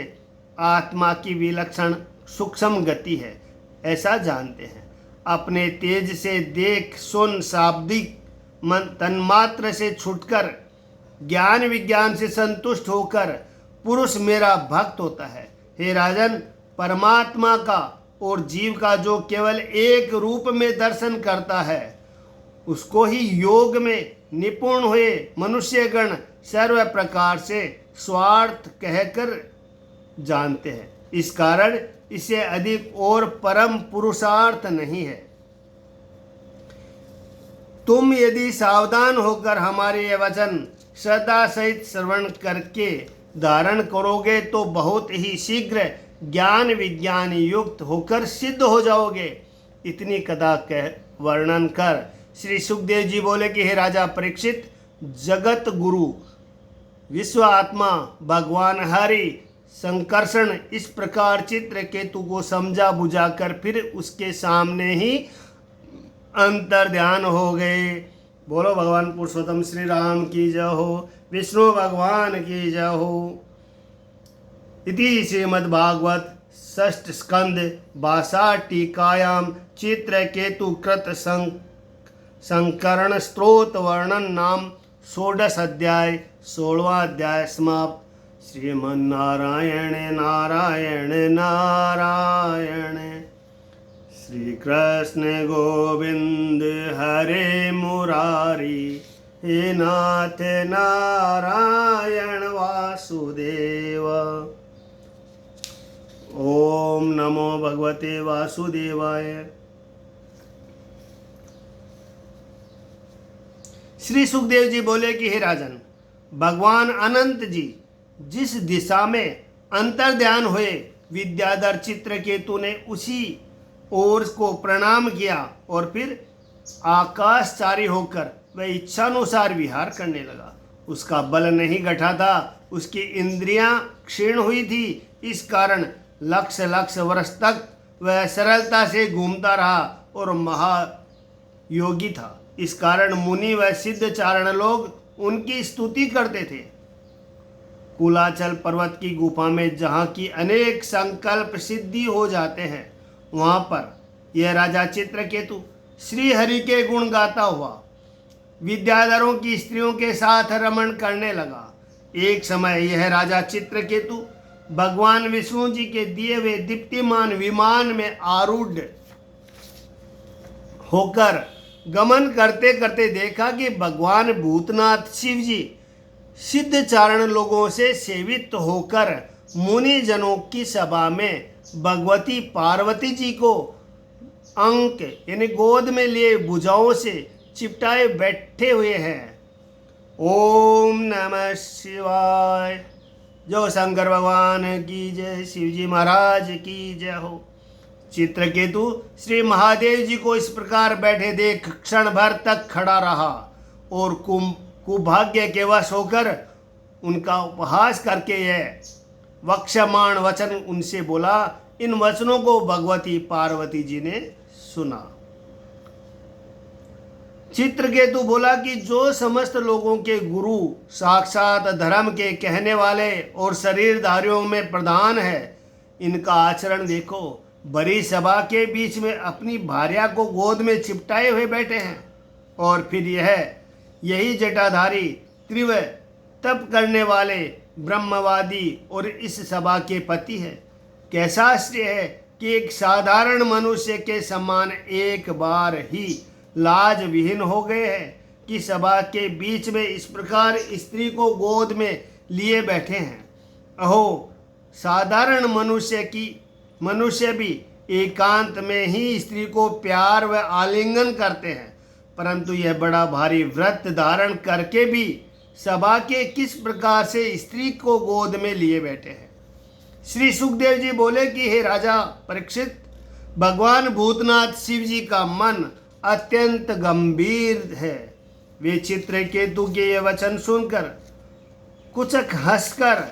आत्मा की विलक्षण सूक्ष्म गति है ऐसा जानते हैं। अपने तेज से देख सुन शाब्दिक मन तन्मात्र से छूटकर ज्ञान विज्ञान से संतुष्ट होकर पुरुष मेरा भक्त होता है। हे राजन, परमात्मा का और जीव का जो केवल एक रूप में दर्शन करता है, उसको ही योग में निपुण हुए मनुष्यगण सर्व प्रकार से स्वार्थ कहकर जानते हैं। इस कारण इससे अधिक और परम पुरुषार्थ नहीं है। तुम यदि सावधान होकर हमारे ये वचन श्रद्धा सहित श्रवण करके धारण करोगे तो बहुत ही शीघ्र ज्ञान विज्ञान युक्त होकर सिद्ध हो जाओगे। इतनी कथा कह वर्णन कर श्री सुखदेव जी बोले कि हे राजा परीक्षित, जगत गुरु विश्व आत्मा भगवान हरि संकर्षण इस प्रकार चित्रकेतु को समझा बुझाकर फिर उसके सामने ही अंतर ध्यान हो गए। बोलो भगवान पुरुषोत्तम श्री राम की जय हो, विष्णु भगवान की जय हो। इति श्रीमद्भागवत षष्ठ स्कंद 62 टीकायां चित्रकेतु कृत संकरण स्त्रोत वर्णन नाम 16 अध्याय 16वां अध्याय समाप्त। श्रीमन्नारायण नारायण नारायण, श्री कृष्ण गोविंद हरे मुरारी, हे नाथ नारायण वासुदेव। ओम नमो भगवते वासुदेवाय। श्री सुखदेव जी बोले कि हे राजन, भगवान अनंत जी जिस दिशा में अंतर ध्यान हुए विद्याधर चित्रकेतु ने उसी ओर को प्रणाम किया और फिर आकाशचारी होकर वह इच्छानुसार विहार करने लगा। उसका बल नहीं घटा था, उसकी इंद्रियां क्षीण हुई थी। इस कारण लक्ष वर्ष तक वह सरलता से घूमता रहा और महायोगी था। इस कारण मुनि व सिद्ध चारण लोग उनकी स्तुति करते थे। कुलाचल पर्वत की गुफा में जहाँ की अनेक संकल्प सिद्धि हो जाते हैं, वहाँ पर यह राजा चित्रकेतु श्री हरि के गुण गाता हुआ विद्याधरों की स्त्रियों के साथ रमण करने लगा। एक समय यह राजा चित्रकेतु भगवान विष्णु जी के दिए हुए दीप्तिमान विमान में आरूढ़ होकर गमन करते करते देखा कि भगवान भूतनाथ शिव जी सिद्ध चारण लोगों से सेवित होकर मुनि जनों की सभा में भगवती पार्वती जी को अंक यानी गोद में लिए भुजाओं से चिपटाए बैठे हुए हैं। ओम नमः शिवाय। जो शंकर भगवान की जय, शिव जी महाराज की जय हो। चित्रकेतु श्री महादेव जी को इस प्रकार बैठे देख क्षण भर तक खड़ा रहा और कुभाग्य के वश होकर उनका उपहास करके यह वक्षमाण वचन उनसे बोला। इन वचनों को भगवती पार्वती जी ने सुना। चित्रकेतु बोला कि जो समस्त लोगों के गुरु, साक्षात धर्म के कहने वाले और शरीरधारियों में प्रधान है, इनका आचरण देखो। बड़ी सभा के बीच में अपनी भार्या को गोद में चिपटाए हुए बैठे हैं और फिर यही जटाधारी तीव्र तप करने वाले ब्रह्मवादी और इस सभा के पति है। कैसा आश्चर्य है कि एक साधारण मनुष्य के समान एक बार ही लाज विहीन हो गए हैं कि सभा के बीच में इस प्रकार स्त्री को गोद में लिए बैठे हैं। अहो, साधारण मनुष्य भी एकांत में ही स्त्री को प्यार व आलिंगन करते हैं, परंतु यह बड़ा भारी व्रत धारण करके भी सभा के किस प्रकार से स्त्री को गोद में लिए बैठे हैं। श्री सुखदेव जी बोले कि हे राजा परीक्षित, भगवान भूतनाथ शिव जी का मन अत्यंत गंभीर है। वे चित्रकेतु के ये वचन सुनकर कुचक हंसकर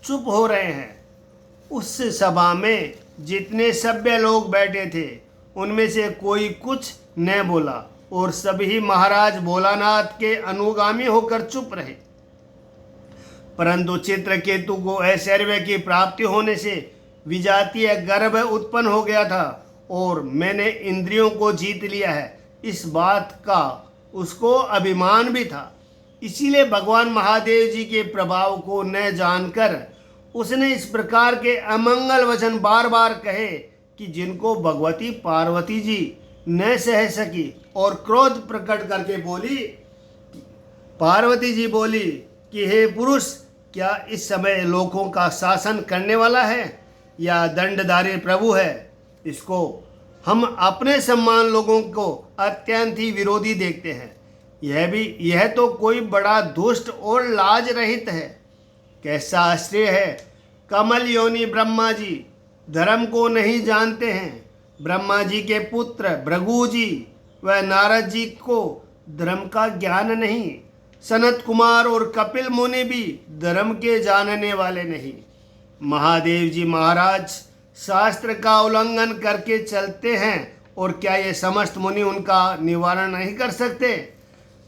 चुप हो रहे हैं। उस सभा में जितने सभ्य लोग बैठे थे उनमें से कोई कुछ न बोला और सभी महाराज भोलानाथ के अनुगामी होकर चुप रहे। परंतु चित्रकेतु को ऐश्वर्य की प्राप्ति होने से विजातीय गर्व उत्पन्न हो गया था और मैंने इंद्रियों को जीत लिया है, इस बात का उसको अभिमान भी था। इसीलिए भगवान महादेव जी के प्रभाव को न जानकर उसने इस प्रकार के अमंगल वचन बार बार कहे कि जिनको भगवती पार्वती जी न सह सकी और क्रोध प्रकट करके बोली। पार्वती जी बोली कि हे पुरुष, क्या इस समय लोगों का शासन करने वाला है या दंडधारी प्रभु है? इसको हम अपने सम्मान लोगों को अत्यंत ही विरोधी देखते हैं। यह तो कोई बड़ा दुष्ट और लाज रहित है। कैसा आश्चर्य है, कमल योनि ब्रह्मा जी धर्म को नहीं जानते हैं। ब्रह्मा जी के पुत्र भृगु जी व नारद जी को धर्म का ज्ञान नहीं। सनत कुमार और कपिल मुनि भी धर्म के जानने वाले नहीं। महादेव जी महाराज शास्त्र का उल्लंघन करके चलते हैं और क्या ये समस्त मुनि उनका निवारण नहीं कर सकते?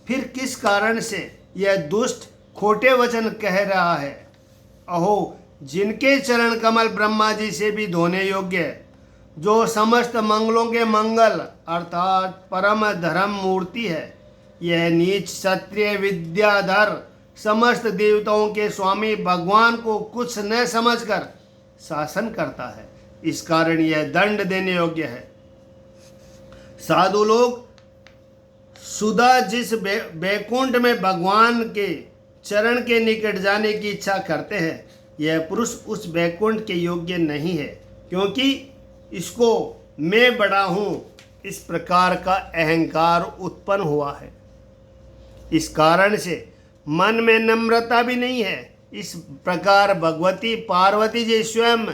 फिर किस कारण से यह दुष्ट खोटे वचन कह रहा है? अहो, जिनके चरण कमल ब्रह्मा जी से भी धोने योग्य है, जो समस्त मंगलों के मंगल अर्थात परम धर्म मूर्ति है, यह नीच क्षत्रिय विद्याधर समस्त देवताओं के स्वामी भगवान को कुछ न समझकर शासन करता है। इस कारण यह दंड देने योग्य है। साधु लोग सुधा जिस बैकुंठ में भगवान के चरण के निकट जाने की इच्छा करते हैं, यह पुरुष उस बैकुंठ के योग्य नहीं है, क्योंकि इसको मैं बड़ा हूँ इस प्रकार का अहंकार उत्पन्न हुआ है। इस कारण से मन में नम्रता भी नहीं है। इस प्रकार भगवती पार्वती जी स्वयं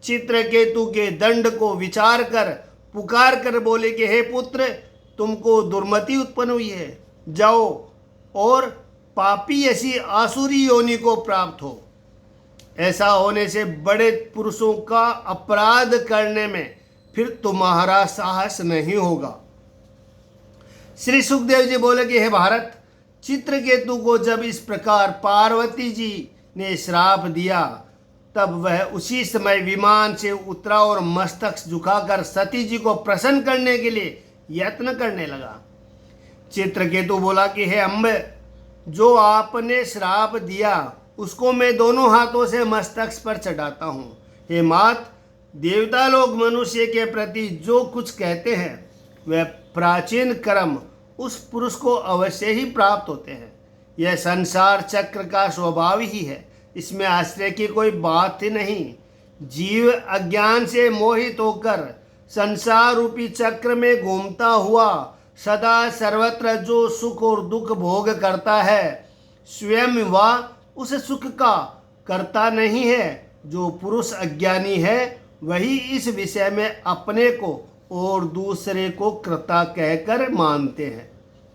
चित्रकेतु के दंड को विचार कर पुकार कर बोले कि हे पुत्र, तुमको दुर्मति उत्पन्न हुई है, जाओ और पापी ऐसी आसुरी योनि को प्राप्त हो। ऐसा होने से बड़े पुरुषों का अपराध करने में फिर तुम्हारा साहस नहीं होगा। श्री सुखदेव जी बोले कि हे भारत, चित्रकेतु को जब इस प्रकार पार्वती जी ने श्राप दिया, तब वह उसी समय विमान से उतरा और मस्तक झुकाकर सती जी को प्रसन्न करने के लिए यत्न करने लगा। चित्रकेतु बोला कि हे अम्बे, जो आपने श्राप दिया उसको मैं दोनों हाथों से मस्तक पर चढ़ाता हूँ। हे मात, देवता लोग मनुष्य के प्रति जो कुछ कहते हैं वह प्राचीन कर्म उस पुरुष को अवश्य ही प्राप्त होते हैं। यह संसार चक्र का स्वभाव ही है, इसमें आश्चर्य की कोई बात ही नहीं। जीव अज्ञान से मोहित होकर संसार रूपी चक्र में घूमता हुआ सदा सर्वत्र जो सुख और दुख भोग करता है, स्वयं वह उस सुख का करता नहीं है। जो पुरुष अज्ञानी है वही इस विषय में अपने को और दूसरे को कर्ता कहकर मानते हैं।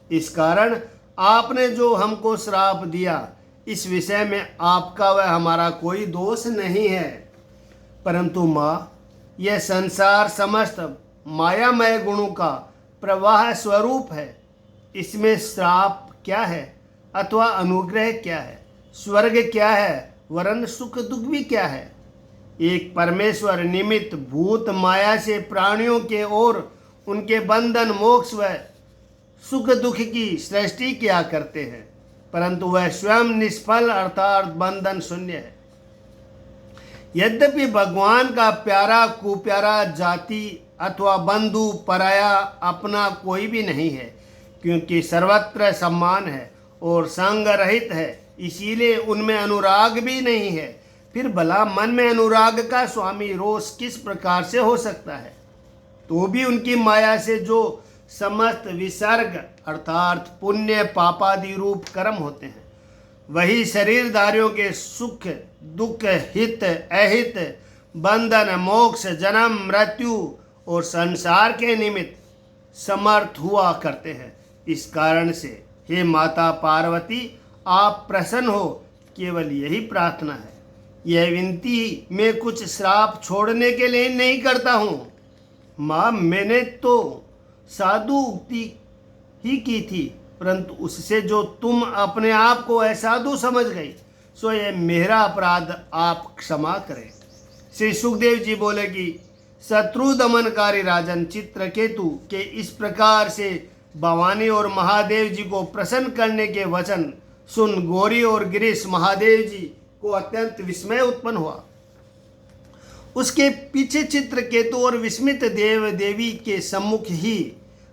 इस कारण आपने जो हमको श्राप दिया, इस विषय में आपका व हमारा कोई दोष नहीं है। परंतु माँ, यह संसार समस्त मायामय गुणों का प्रवाह स्वरूप है। इसमें श्राप क्या है अथवा अनुग्रह क्या है, स्वर्ग क्या है, वरन सुख दुख भी क्या है। एक परमेश्वर निमित्त भूत माया से प्राणियों के और उनके बंधन मोक्ष व सुख दुख की सृष्टि किया करते हैं, परंतु वह स्वयं निष्फल अर्थात बंधन शून्य है। यद्यपि भगवान का प्यारा कुप्यारा जाति अथवा बंधु पराया अपना कोई भी नहीं है, क्योंकि सर्वत्र सम्मान है और संग रहित है, इसीलिए उनमें अनुराग भी नहीं है। फिर भला मन में अनुराग का स्वामी रोष किस प्रकार से हो सकता है। तो भी उनकी माया से जो समस्त विसर्ग अर्थात पुण्य पापादि रूप कर्म होते हैं, वही शरीरधारियों के सुख दुख हित अहित बंधन मोक्ष जन्म मृत्यु और संसार के निमित्त समर्थ हुआ करते हैं। इस कारण से हे माता पार्वती, आप प्रसन्न हो, केवल यही प्रार्थना है। यह विनती मैं कुछ श्राप छोड़ने के लिए नहीं करता हूँ माँ, मैंने तो साधु उक्ति ही की थी, परंतु उससे जो तुम अपने आप को असाधु समझ गई, सो यह मेरा अपराध आप क्षमा करें। श्री सुखदेव जी बोले कि शत्रु दमनकारी राजन चित्रकेतु के इस प्रकार से भवानी और महादेव जी को प्रसन्न करने के वचन सुन गौरी और गिरीश महादेव जी को अत्यंत विस्मय उत्पन्न हुआ। उसके पीछे चित्रकेतु और विस्मित देव देवी के सम्मुख ही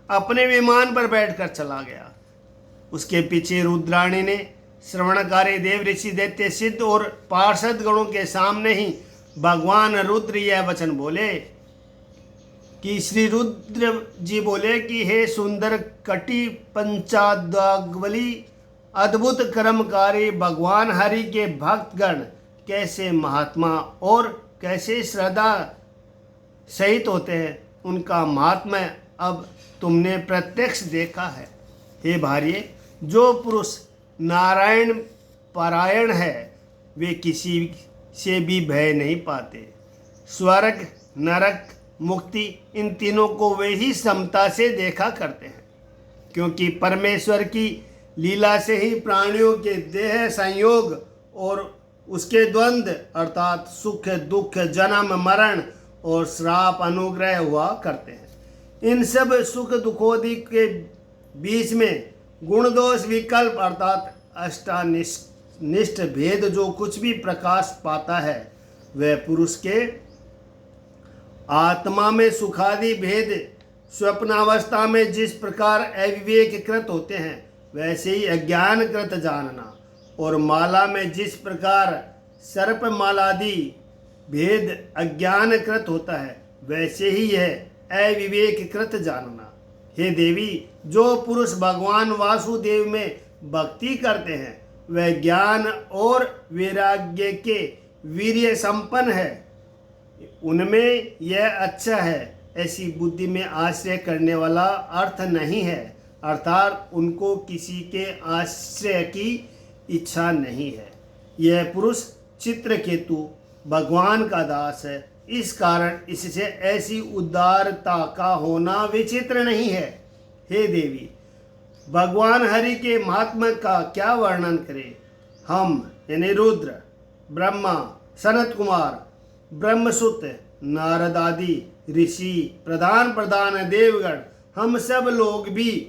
अपने विमान पर बैठकर चला गया। उसके पीछे रुद्राणी ने श्रवणकारी देव ऋषि दैत्य सिद्ध और पार्षद गणों के सामने ही भगवान रुद्र यह वचन बोले कि श्री रुद्र जी बोले कि हे सुंदर कटी पंचादागवली अद्भुत कर्मकारी भगवान हरि के भक्तगण कैसे महात्मा और कैसे श्रद्धा सहित होते हैं, उनका महात्म्य अब तुमने प्रत्यक्ष देखा है। हे भार्ये, जो पुरुष नारायण पारायण है वे किसी से भी भय नहीं पाते। स्वर्ग नरक मुक्ति इन तीनों को वे ही समता से देखा करते हैं, क्योंकि परमेश्वर की लीला से ही प्राणियों के देह संयोग और उसके द्वंद्व अर्थात सुख दुख जन्म मरण और श्राप अनुग्रह हुआ करते हैं। इन सब सुख दुखोदि के बीच में गुण दोष विकल्प अर्थात अष्टानिष्ठ भेद जो कुछ भी प्रकाश पाता है, वह पुरुष के आत्मा में सुखादि भेद स्वप्नावस्था में जिस प्रकार अविवेक कृत होते हैं, वैसे ही अज्ञान कृत जानना, और माला में जिस प्रकार सर्प मालादि भेद अज्ञान कृत होता है, वैसे ही यह अविवेक कृत जानना। हे देवी, जो पुरुष भगवान वासुदेव में भक्ति करते हैं, वह ज्ञान और वैराग्य के वीर्य संपन्न है, उनमें यह अच्छा है, ऐसी बुद्धि में आश्रय करने वाला अर्थ नहीं है, अर्थात उनको किसी के आश्रय की इच्छा नहीं है। यह पुरुष चित्रकेतु भगवान का दास है, इस कारण इससे ऐसी उदारता का होना विचित्र नहीं है। हे देवी, भगवान हरि के महात्म्य का क्या वर्णन करें। हम यानी रुद्र, ब्रह्मा, सनत कुमार, ब्रह्मसुत, नारद आदि ऋषि, प्रधान देवगण, हम सब लोग भी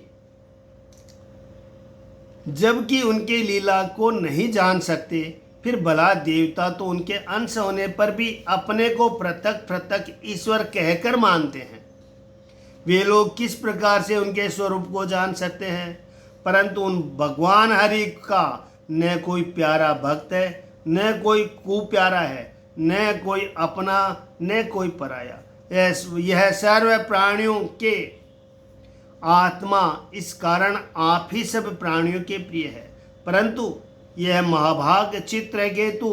जबकि उनके लीला को नहीं जान सकते, फिर भला देवता तो उनके अंश होने पर भी अपने को पृथक पृथक ईश्वर कहकर मानते हैं। वे लोग किस प्रकार से उनके स्वरूप को जान सकते हैं? परंतु उन भगवान हरि का न कोई प्यारा भक्त है, न कोई कुप्यारा है, न कोई अपना, न कोई पराया। यह सर्व प्राणियों के आत्मा, इस कारण आप ही सब प्राणियों के प्रिय है। परंतु यह महाभाग चित्रकेतु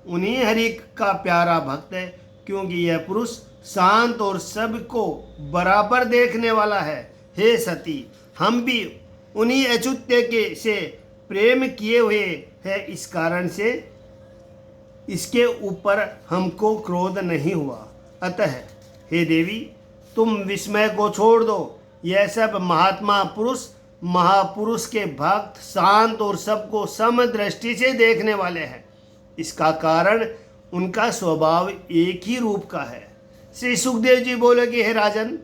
उन्हीं हरि का प्यारा भक्त है, क्योंकि यह पुरुष शांत और सबको बराबर देखने वाला है। हे सती, हम भी उन्हीं अच्युत्य के से प्रेम किए हुए हैं, इस कारण से इसके ऊपर हमको क्रोध नहीं हुआ। अतः हे देवी, तुम विस्मय को छोड़ दो। यह सब महात्मा पुरुष महापुरुष के भक्त शांत और सबको समदृष्टि से देखने वाले हैं। इसका कारण उनका स्वभाव एक ही रूप का है। श्री सुखदेव जी बोले कि हे राजन,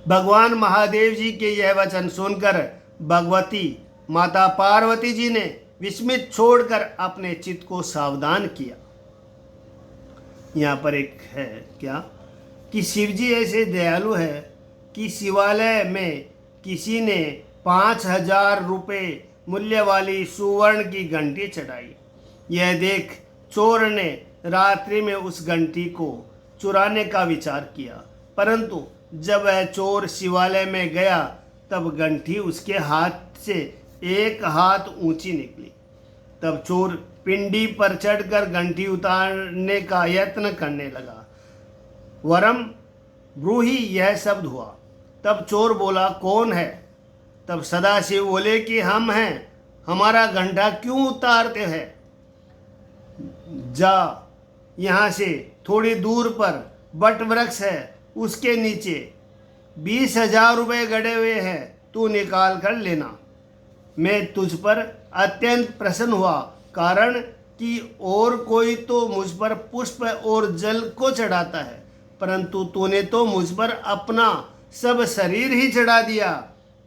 भगवान महादेव जी के यह वचन सुनकर भगवती माता पार्वती जी ने विस्मित छोड़कर अपने चित्त को सावधान किया। यहाँ पर एक है क्या कि शिव जी ऐसे दयालु है कि शिवालय में किसी ने 5,000 रुपये मूल्य वाली सुवर्ण की घंटी चढ़ाई। यह देख चोर ने रात्रि में उस घंटी को चुराने का विचार किया, परंतु जब वह चोर शिवालय में गया तब घंटी उसके हाथ से 1 हाथ ऊंची निकली। तब चोर पिंडी पर चढ़कर घंटी उतारने का यत्न करने लगा। वरम ब्रूहि, यह शब्द हुआ। तब चोर बोला, कौन है? तब सदाशिव बोले कि हम हैं, हमारा घंटा क्यों उतारते हैं? जा, यहाँ से थोड़ी दूर पर बट वृक्ष है, उसके नीचे 20,000 रुपये गड़े हुए हैं, तू निकाल कर लेना। मैं तुझ पर अत्यंत प्रसन्न हुआ, कारण कि और कोई तो मुझ पर पुष्प और जल को चढ़ाता है, परंतु तूने तो मुझ पर अपना सब शरीर ही चढ़ा दिया।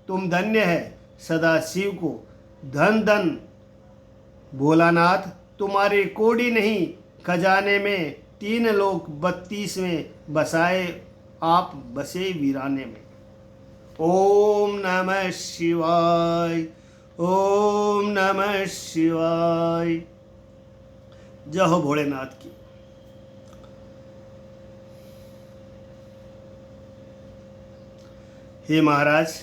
तुम धन्य है। सदा शिव को धन धन भोलानाथ, तुम्हारी कोड़ी नहीं, खजाने में 3 लोक 32 में बसाए, आप बसे वीराने में। ओम नमः शिवाय, ओम नमः शिवाय। जय हो भोलेनाथ की। हे महाराज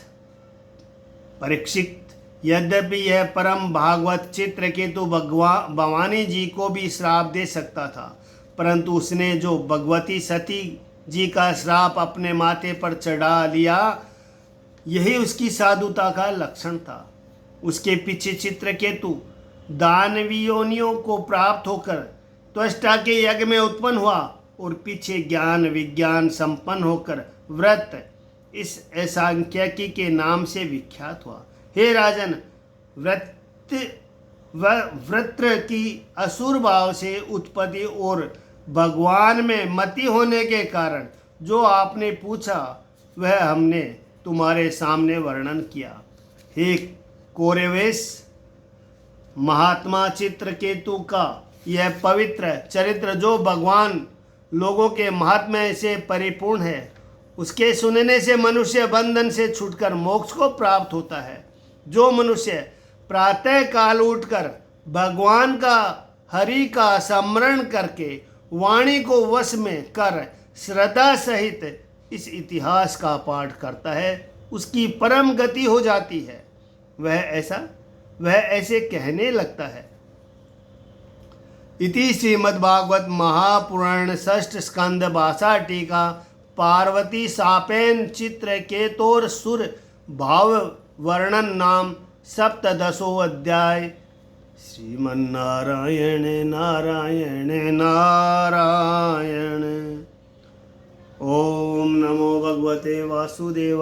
परीक्षित, यद्यपि यह परम भागवत चित्रकेतु भवानी जी को भी श्राप दे सकता था, परंतु उसने जो भगवती सती जी का श्राप अपने माथे पर चढ़ा लिया, यही उसकी साधुता का लक्षण था। उसके पीछे चित्रकेतु दानवी योनियों को प्राप्त होकर त्वष्टा के यज्ञ में उत्पन्न हुआ और पीछे ज्ञान विज्ञान संपन्न होकर व्रत इस असंख्यकी के नाम से विख्यात हुआ। हे राजन, वृत्र की असुर भाव से उत्पत्ति और भगवान में मति होने के कारण जो आपने पूछा वह हमने तुम्हारे सामने वर्णन किया। हे कौरवेश, महात्मा चित्रकेतु का यह पवित्र चरित्र जो भगवान लोगों के महात्म्य से परिपूर्ण है, उसके सुनने से मनुष्य बंधन से छूटकर मोक्ष को प्राप्त होता है। जो मनुष्य प्रातः काल उठकर भगवान का हरि का स्मरण करके वाणी को वश में कर श्रद्धा सहित इस इतिहास का पाठ करता है, उसकी परम गति हो जाती है। वह ऐसे कहने लगता है। इति श्रीमद्भागवत महापुराण षष्ठ स्कंद भाषा टीका पार्वती सापेन चित्रकेतोर सुर भाव वर्णन नाम 17 अध्याय। श्रीमन्नारायण नारायण नारायण। ओम नमो भगवते वासुदेव।